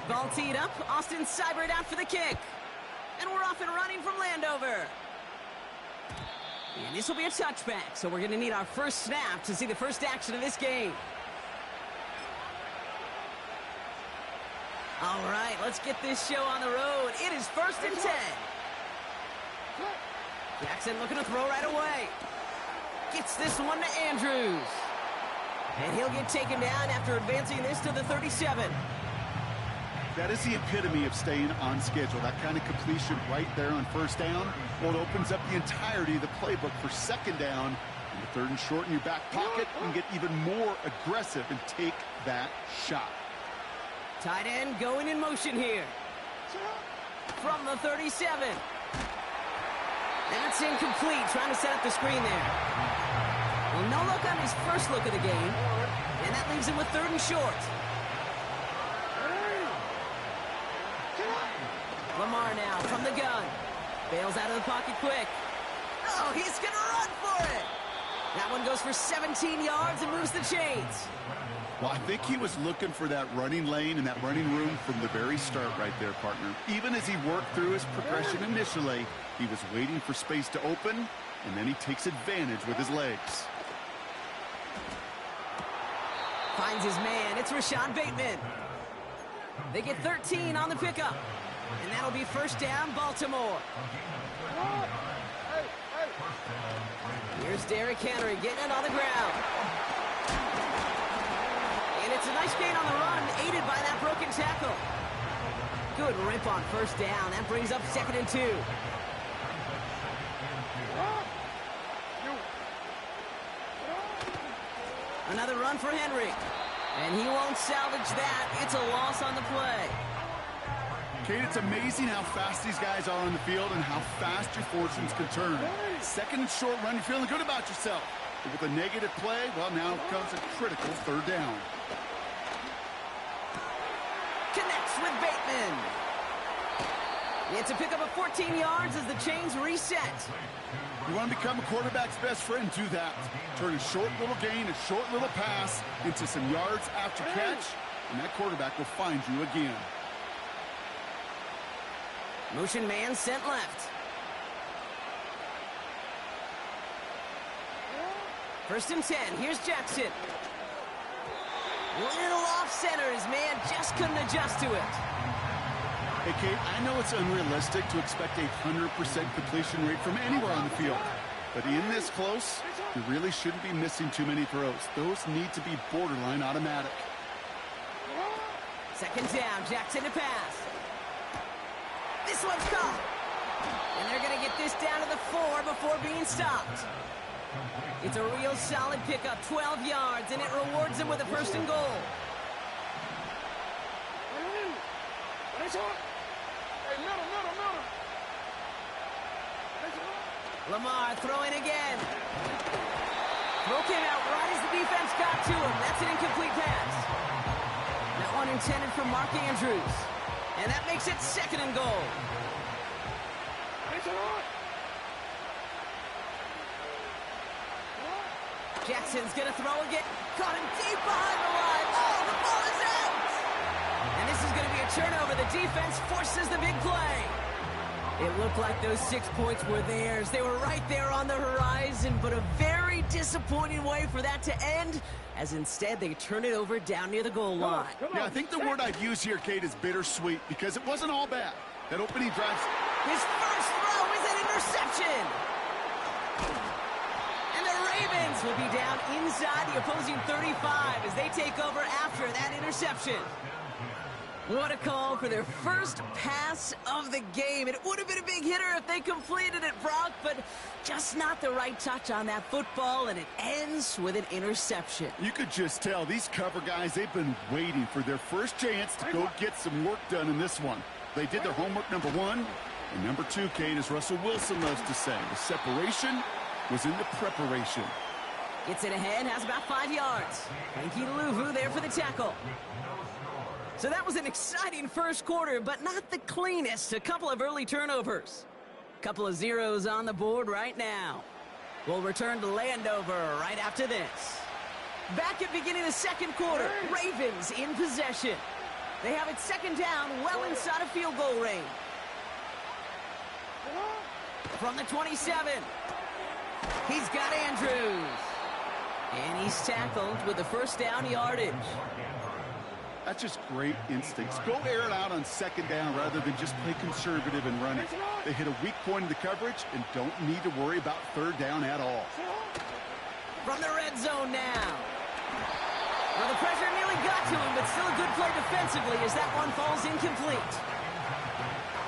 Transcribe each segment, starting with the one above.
Ball teed up. Austin Seibert out for the kick. And we're off and running from Landover. And this will be a touchback, so we're going to need our first snap to see the first action of this game. All right, let's get this show on the road. It is 1st and 10. Jackson looking to throw right away. Gets this one to Andrews. And he'll get taken down after advancing this to the 37. That is the epitome of staying on schedule. That kind of completion right there on 1st down. Well, it opens up the entirety of the playbook for 2nd down. And the 3rd and short in your back pocket, you can get even more aggressive and take that shot. Tight end going in motion here. From the 37. That's incomplete, trying to set up the screen there. Well, no look on his first look of the game. And that leaves him with 3rd and short. Lamar now from the gun. Bails out of the pocket quick. Oh, he's going to run for it. That one goes for 17 yards and moves the chains. Well, I think he was looking for that running lane and that running room from the very start right there, partner. Even as he worked through his progression initially, he was waiting for space to open, and then he takes advantage with his legs. Finds his man. It's Rashad Bateman. They get 13 on the pickup. And that'll be 1st down, Baltimore. Here's Derrick Henry getting it on the ground. And it's a nice gain on the run, aided by that broken tackle. Good rip on 1st down. That brings up 2nd and 2. Another run for Henry. And he won't salvage that. It's a loss on the play. Kate, it's amazing how fast these guys are on the field and how fast your fortunes can turn. 2nd and short run, you're feeling good about yourself. But with a negative play, well, now comes a critical 3rd down. Connects with Bateman. It's a pickup of 14 yards as the chains reset. You want to become a quarterback's best friend, do that. Turn a short little gain, a short little pass into some yards after catch, and that quarterback will find you again. Motion man sent left. 1st and 10. Here's Jackson. Little off center. His man just couldn't adjust to it. Hey, Kate, I know it's unrealistic to expect a 100% completion rate from anywhere on the field. But in this close, you really shouldn't be missing too many throws. Those need to be borderline automatic. 2nd down. Jackson to pass. This one's caught. And they're going to get this down to the 4 before being stopped. It's a real solid pickup, 12 yards, and it rewards them with a 1st and goal. Lamar throwing again. Throw came out right as the defense got to him. That's an incomplete pass. That one intended for Mark Andrews. And that makes it 2nd and goal. Jackson's going to throw again. Caught him deep behind the line. Oh, the ball is out! And this is going to be a turnover. The defense forces the big play. It looked like those 6 points were theirs. They were right there on the horizon, but a very disappointing way for that to end, as instead they turn it over down near the goal line. Yeah, I think the word I'd use here, Kate, is bittersweet, because it wasn't all bad. That opening drive. His first throw is an interception. And the Ravens will be down inside the opposing 35 as they take over after that interception. What a call for their first pass of the game. It would have been a big hitter if they completed it, Brock, but just not the right touch on that football, and it ends with an interception. You could just tell these cover guys, they've been waiting for their first chance to go get some work done in this one. They did their homework, number 1. And number 2, Kate, as Russell Wilson loves to say, the separation was in the preparation. Gets it ahead, has about 5 yards. Frankie Louvu there for the tackle. So that was an exciting first quarter, but not the cleanest. A couple of early turnovers. A couple of zeros on the board right now. We'll return to Landover right after this. Back at beginning of the second quarter, Ravens in possession. They have it second down, well inside of field goal range. From the 27. He's got Andrews. And he's tackled with the first down yardage. That's just great instincts. Go air it out on second down rather than just play conservative and run it. They hit a weak point in the coverage and don't need to worry about third down at all. From the red zone now. Well, the pressure nearly got to him, but still a good play defensively as that one falls incomplete.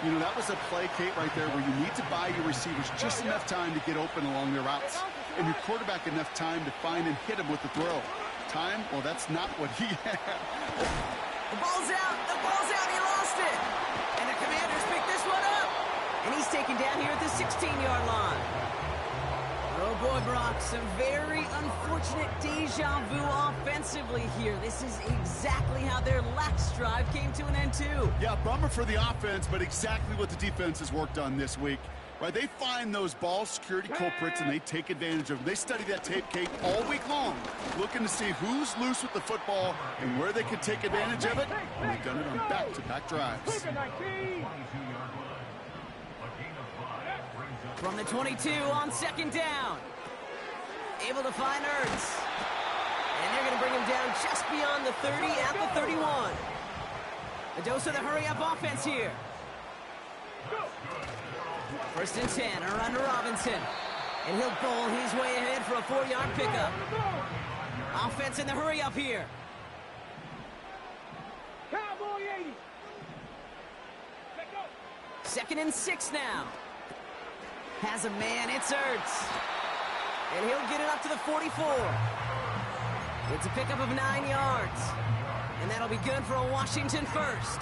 You know, that was a play, Kate, right there where you need to buy your receivers just enough time to get open along their routes. And your quarterback enough time to find and hit him with the throw. Time? Well, that's not what he had. The ball's out. The ball's out. He lost it. And the Commanders pick this one up. And he's taken down here at the 16-yard line. Oh, boy, Brock, some very unfortunate deja vu offensively here. This is exactly how their last drive came to an end, too. Yeah, bummer for the offense, but exactly what the defense has worked on this week. Right, they find those ball security culprits, and they take advantage of them. They study that tape, Kate, all week long, looking to see who's loose with the football and where they can take advantage of it. And they've done it on back-to-back drives. From the 22 on second down. Able to find Ertz. And they're going to bring him down just beyond the 30 at the 31. A dose of the hurry-up offense here. First and 10, a run to Robinson. And he'll bowl his way ahead for a 4-yard pickup. Offense in the hurry-up here. Second and 6 now. Has a man, it's Ertz. And he'll get it up to the 44. It's a pickup of 9 yards. And that'll be good for a Washington first.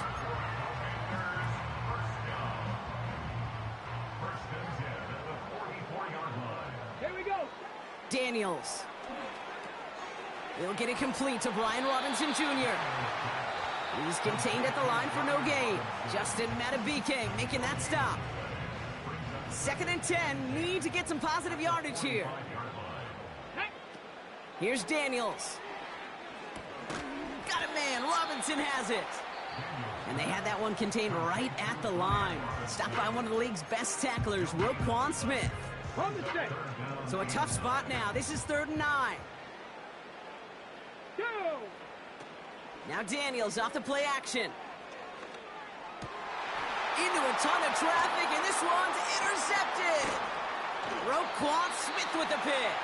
Daniels. He'll get it complete to Brian Robinson Jr. He's contained at the line for no gain. Justin Matabike making that stop. Second and 10. Need to get some positive yardage here. Here's Daniels. Got it, man. Robinson has it. And they had that one contained right at the line. Stopped by one of the league's best tacklers, Roquan Smith. So a tough spot now. This is 3rd and 9. Now Daniels off the play action. Into a ton of traffic, and this one's intercepted. Roquan Smith with the pick.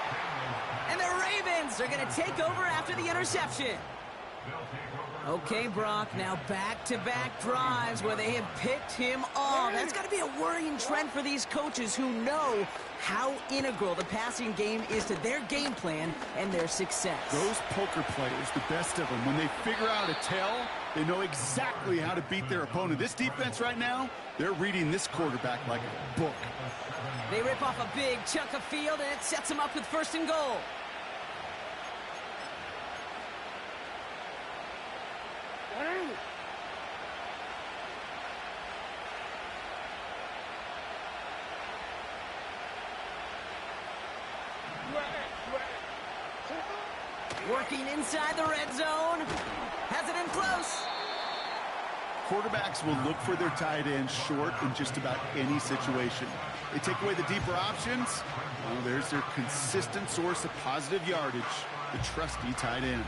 And the Ravens are going to take over after the interception. Okay, Brock, now back-to-back drives where they have picked him off. That's got to be a worrying trend for these coaches who know how integral the passing game is to their game plan and their success. Those poker players, the best of them, when they figure out a tell, they know exactly how to beat their opponent. This defense right now, they're reading this quarterback like a book. They rip off a big chunk of field, and it sets them up with 1st and goal. Working inside the red zone. Has it in close. Quarterbacks will look for their tight end short in just about any situation. They take away the deeper options. Well, there's their consistent source of positive yardage, the trusty tight end.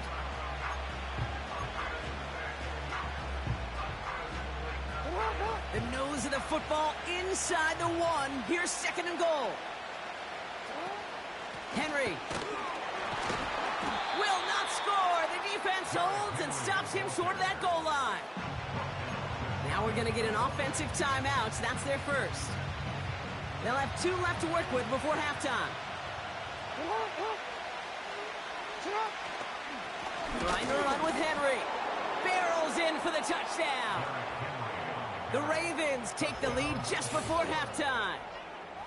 The nose of the football inside the 1. Here's 2nd and goal. Henry will not score. The defense holds and stops him short of that goal line. Now we're going to get an offensive timeout. So that's their first. They'll have 2 left to work with before halftime. Trying to run with Henry. Barrels in for the touchdown. The Ravens take the lead just before halftime.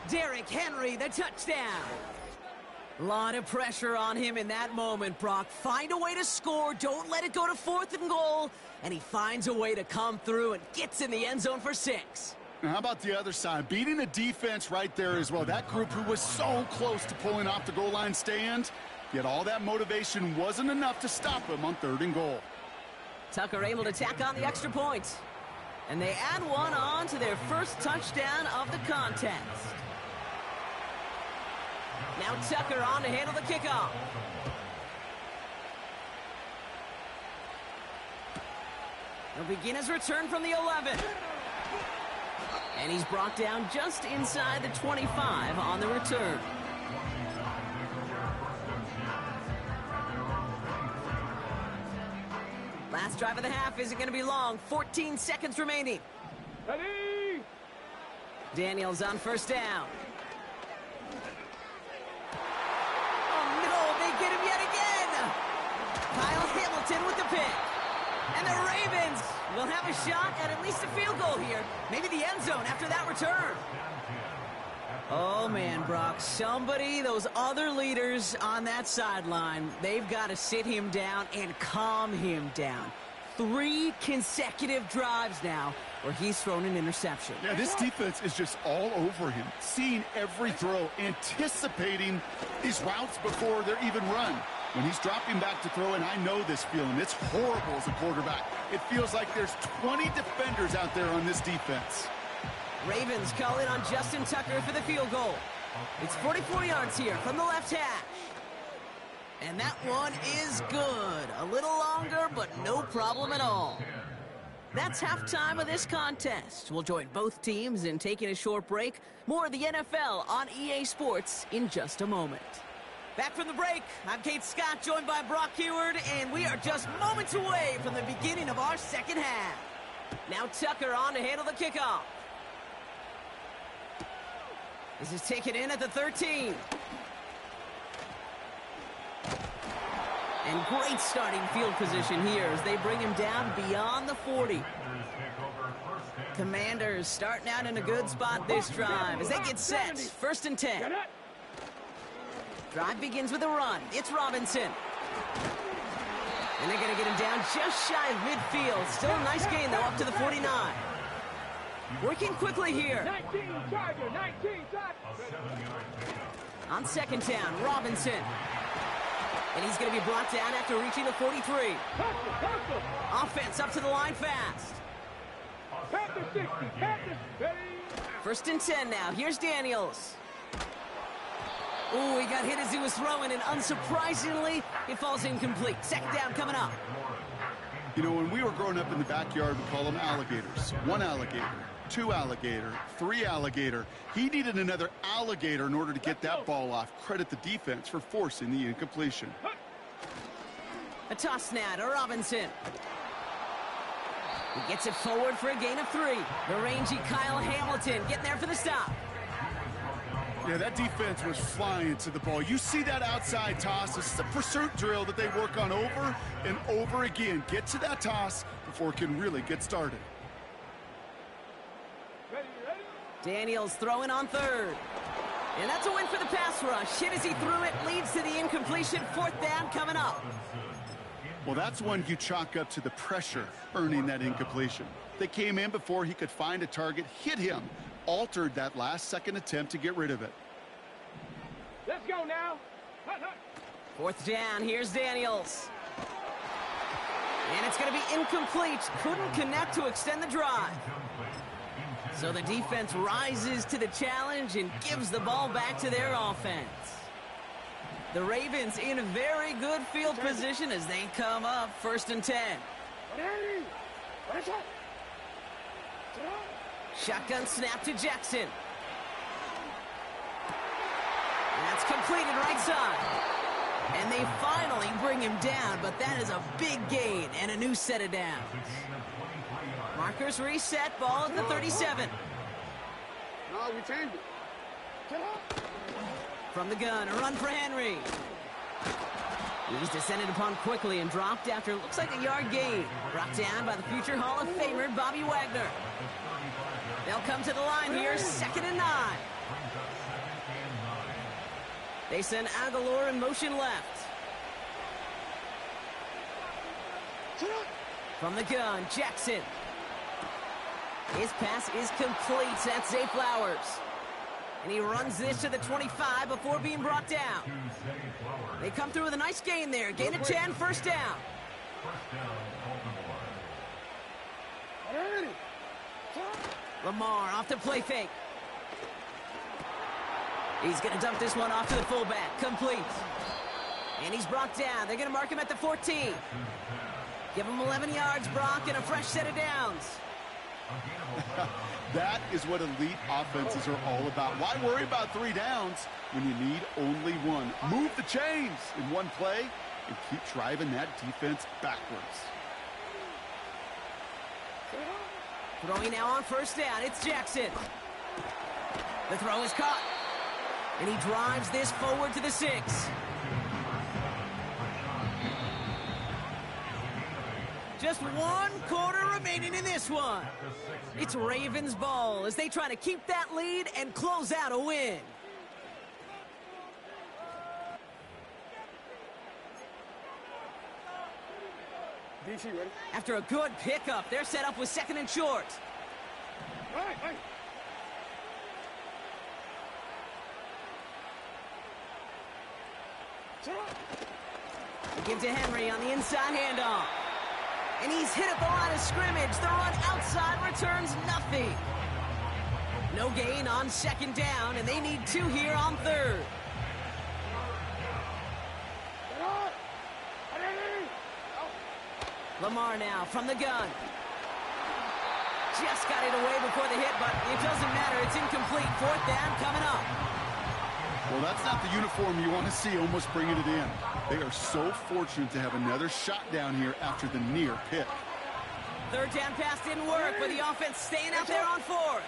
Derrick Henry, the touchdown. A lot of pressure on him in that moment, Brock. Find a way to score. Don't let it go to 4th and goal. And he finds a way to come through and gets in the end zone for 6. Now, how about the other side? Beating a defense right there as well. That group who was so close to pulling off the goal line stand, yet all that motivation wasn't enough to stop him on 3rd and goal. Tucker able to tack on the extra point. And they add one on to their first touchdown of the contest. Now Tucker on to handle the kickoff. He'll begin his return from the 11. And he's brought down just inside the 25 on the return. Last drive of the half isn't going to be long. 14 seconds remaining. Ready? Daniels on first down. Oh, no, they get him yet again. Kyle Hamilton with the pick. And the Ravens will have a shot at least a field goal here. Maybe the end zone after that return. Oh, man, Brock, those other leaders on that sideline, they've got to sit him down and calm him down. 3 consecutive drives now where he's thrown an interception. Yeah, this defense is just all over him, seeing every throw, anticipating these routes before they're even run. When he's dropping back to throw, and I know this feeling, it's horrible as a quarterback. It feels like there's 20 defenders out there on this defense. Ravens call in on Justin Tucker for the field goal. It's 44 yards here from the left hash. And that one is good. A little longer, but no problem at all. That's halftime of this contest. We'll join both teams in taking a short break. More of the NFL on EA Sports in just a moment. Back from the break, I'm Kate Scott, joined by Brock Heward, and we are just moments away from the beginning of our second half. Now Tucker on to handle the kickoff. This is taken in at the 13. And great starting field position here as they bring him down beyond the 40. Commanders starting out in a good spot this drive as they get set. 1st and 10. Drive begins with a run. It's Robinson. And they're going to get him down just shy of midfield. Still a nice gain, though, up to the 49. Working quickly here. 19 Tiger, 19 Tiger. On 2nd down, Robinson. And he's going to be brought down after reaching the 43. Offense up to the line fast. Panther 60, Panther 30. 1st and 10 now. Here's Daniels. Ooh, he got hit as he was throwing, and unsurprisingly, it falls incomplete. 2nd down coming up. You know, when we were growing up in the backyard, we call them alligators. 1 alligator, 2 alligator, 3 alligator. He needed another alligator in order to get that ball off. Credit the defense for forcing the incompletion. A toss now to Robinson. He gets it forward for a gain of 3. The rangy Kyle Hamilton getting there for the stop. Yeah, that defense was flying to the ball. You see that outside toss. This is a pursuit drill that they work on over and over again. Get to that toss before it can really get started. Daniels throwing on 3rd. And that's a win for the pass rush. Hit as he threw it, leads to the incompletion. 4th down coming up. Well, that's one you chalk up to the pressure earning that incompletion. They came in before he could find a target, hit him, altered that last-second attempt to get rid of it. Let's go now. 4th down, here's Daniels. And it's going to be incomplete. Couldn't connect to extend the drive. So the defense rises to the challenge and gives the ball back to their offense. The Ravens in a very good field position as they come up 1st and 10. Shotgun snap to Jackson. And that's completed right side. And they finally bring him down, but that is a big gain and a new set of downs. Markers reset, ball at the 37. No, we changed it. From the gun, a run for Henry. He's descended upon quickly and dropped after looks like a yard gain. Brought down by the future Hall of Famer, Bobby Wagner. They'll come to the line here, 2nd and 9. They send Aguilar in motion left. From the gun, Jackson. His pass is complete. That's Zay Flowers. And he runs this to the 25 before being brought down. They come through with a nice gain there. Gain of 10, 1st down. Lamar off the play fake. He's going to dump this one off to the fullback. Complete. And he's brought down. They're going to mark him at the 14. Give him 11 yards, Brock, and a fresh set of downs. That is what elite offenses are all about. Why worry about 3 downs when you need only 1? Move the chains in one play and keep driving that defense backwards. Throwing now on first down. It's Jackson. The throw is caught. And he drives this forward to the 6. Just 1 quarter remaining in this one. It's Ravens ball as they try to keep that lead and close out a win. DC, ready? After a good pickup, they're set up with 2nd and short. Hey. They give to Henry on the inside handoff. And he's hit at the line of scrimmage. The run outside returns nothing. No gain on 2nd down, and they need 2 here on 3rd. Lamar now from the gun. Just got it away before the hit, but it doesn't matter. It's incomplete. 4th down coming up. Well, that's not the uniform you want to see almost bringing it in. They are so fortunate to have another shot down here after the near pick. 3rd down pass didn't work, but the offense staying out there on 4th.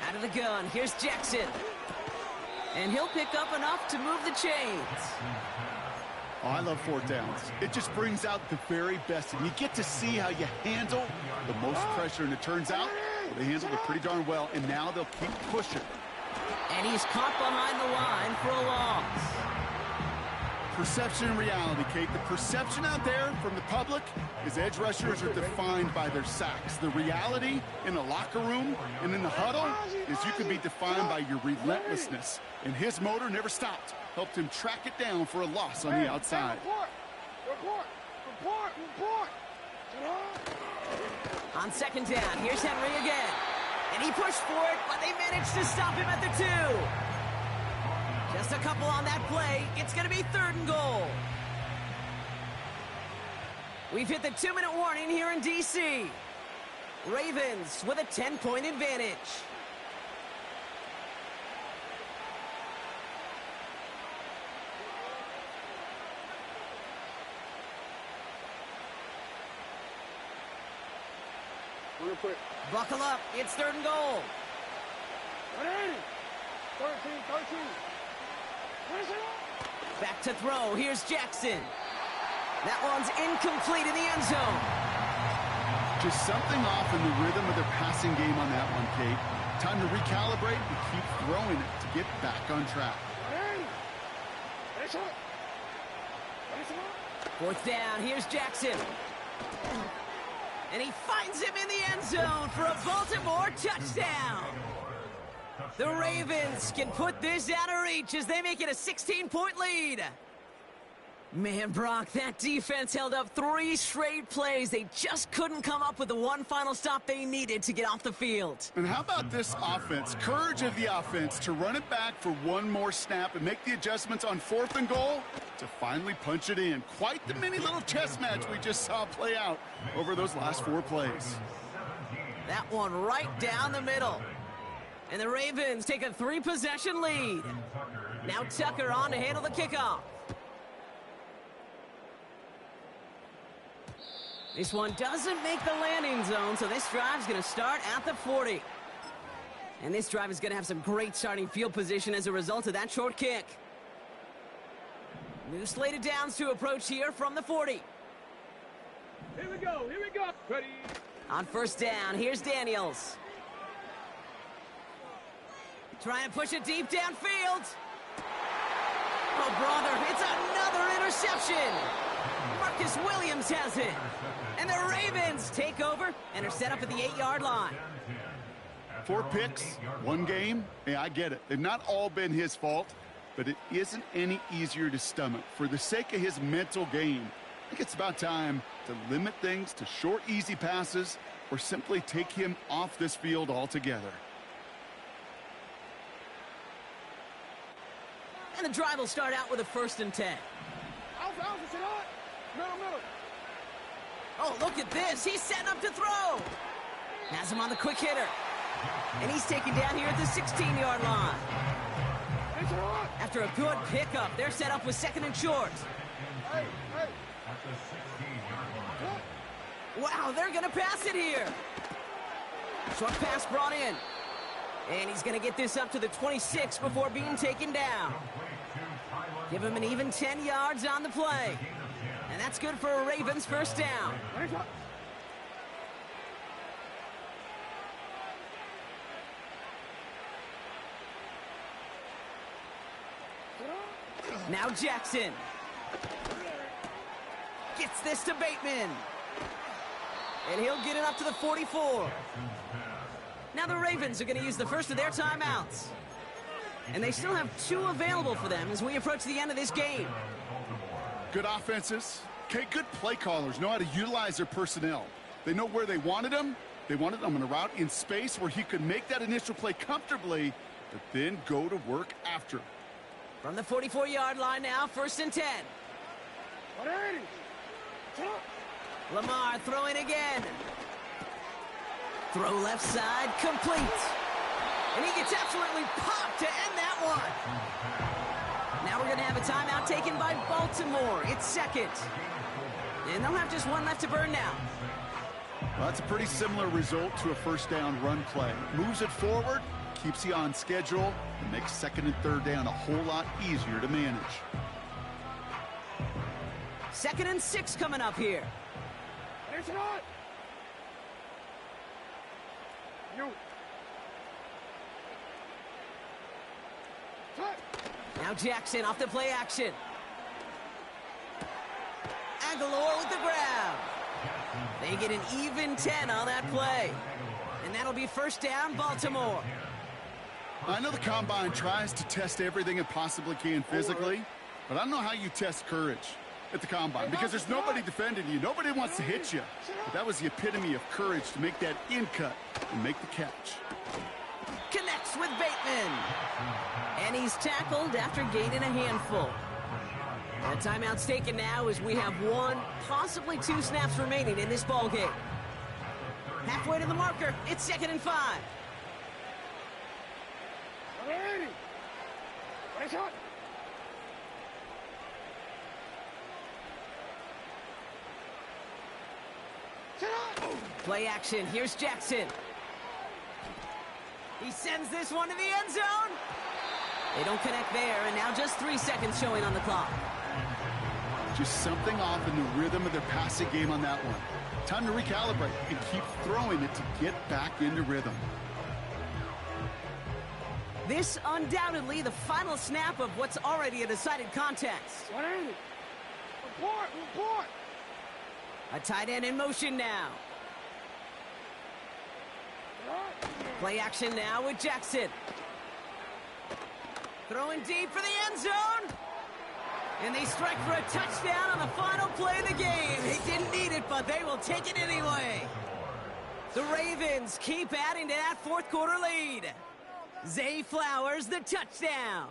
Out of the gun, here's Jackson. And he'll pick up enough to move the chains. Oh, I love 4th downs. It just brings out the very best, and you get to see how you handle the most pressure, and it turns out they handled it pretty darn well, and now they'll keep pushing. And he's caught behind the line for a loss. Perception and reality, Kate. The perception out there from the public is edge rushers are defined by their sacks. The reality in the locker room and in the huddle is you can be defined by your relentlessness. And his motor never stopped. Helped him track it down for a loss on the outside. Report. On 2nd down, here's Henry again. And he pushed for it, but they managed to stop him at the 2. Just a couple on that play. It's going to be 3rd and goal. We've hit the 2-minute warning here in D.C. Ravens with a 10-point advantage. Buckle up. It's 3rd and goal. 13. Back to throw. Here's Jackson. That one's incomplete in the end zone. Just something off in the rhythm of their passing game on that one, Kate. Time to recalibrate and keep throwing it to get back on track. 4th down. Here's Jackson. And he finds him in the end zone for a Baltimore touchdown. The Ravens can put this out of reach as they make it a 16-point lead. Man, Brock, that defense held up 3 straight plays. They just couldn't come up with the one final stop they needed to get off the field. And how about this offense? Courage of the offense to run it back for one more snap and make the adjustments on 4th and goal to finally punch it in. Quite the mini little chess match we just saw play out over those last 4 plays. That one right down the middle. And the Ravens take a 3-possession lead. Now Tucker on to handle the kickoff. This one doesn't make the landing zone, so this drive's going to start at the 40. And this drive is going to have some great starting field position as a result of that short kick. New slate of downs to approach here from the 40. Here we go. Ready. On 1st down, here's Daniels. Trying to push it deep downfield. Oh, brother, it's another interception. Marcus Williams has it. And the Ravens take over and are set up at the 8-yard line. 4 picks, 1 game. Hey, I get it. They've not all been his fault, but it isn't any easier to stomach. For the sake of his mental game, I think it's about time to limit things to short, easy passes or simply take him off this field altogether. And the drive will start out with a 1st and 10. Middle. Oh, look at this. He's setting up to throw. Has him on the quick hitter. And he's taken down here at the 16-yard line. After a good pickup, they're set up with 2nd and short. Hey. Wow, they're going to pass it here. Short pass brought in. And he's going to get this up to the 26 before being taken down. Give him an even 10 yards on the play. And that's good for a Ravens 1st down. Now Jackson. Gets this to Bateman. And he'll get it up to the 44. Now the Ravens are going to use the first of their timeouts. And they still have 2 available for them as we approach the end of this game. Good offenses. Okay, good play callers know how to utilize their personnel. They know where they wanted them. They wanted them on a route in space where he could make that initial play comfortably, but then go to work after. From the 44-yard line now, 1st and 10. Lamar throwing again. Throw left side, complete. And he gets absolutely popped to end that one. Now we're going to have a timeout taken by Baltimore. It's 2nd. And they'll have just 1 left to burn now. Well, that's a pretty similar result to a 1st down run play. Moves it forward, keeps you on schedule, and makes 2nd and 3rd down a whole lot easier to manage. 2nd and 6 coming up here. Now Jackson off the play action. Aguilar with the grab. They get an even 10 on that play. And that'll be 1st down, Baltimore. I know the Combine tries to test everything it possibly can physically, but I don't know how you test courage at the Combine because there's nobody defending you. Nobody wants to hit you. But that was the epitome of courage to make that in cut and make the catch. Connects with Bateman. And he's tackled after gaining a handful. The timeout's taken now as we have 1, possibly 2 snaps remaining in this ball game. Halfway to the marker, it's 2nd and 5. Play action, here's Jackson. He sends this one to the end zone. They don't connect there, and now just 3 seconds showing on the clock. Just something off in the rhythm of their passing game on that one. Time to recalibrate and keep throwing it to get back into rhythm. This undoubtedly the final snap of what's already a decided contest. Report! A tight end in motion now. Play action now with Jackson. Throwing deep for the end zone. And they strike for a touchdown on the final play of the game. They didn't need it, but they will take it anyway. The Ravens keep adding to that 4th quarter lead. Zay Flowers, the touchdown.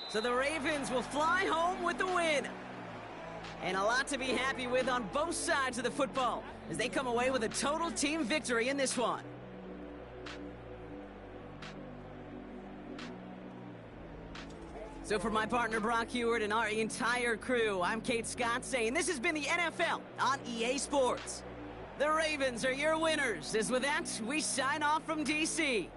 So the Ravens will fly home with the win. And a lot to be happy with on both sides of the football as they come away with a total team victory in this one. So for my partner Brock Heward and our entire crew, I'm Kate Scott saying this has been the NFL on EA Sports. The Ravens are your winners. As with that, we sign off from DC.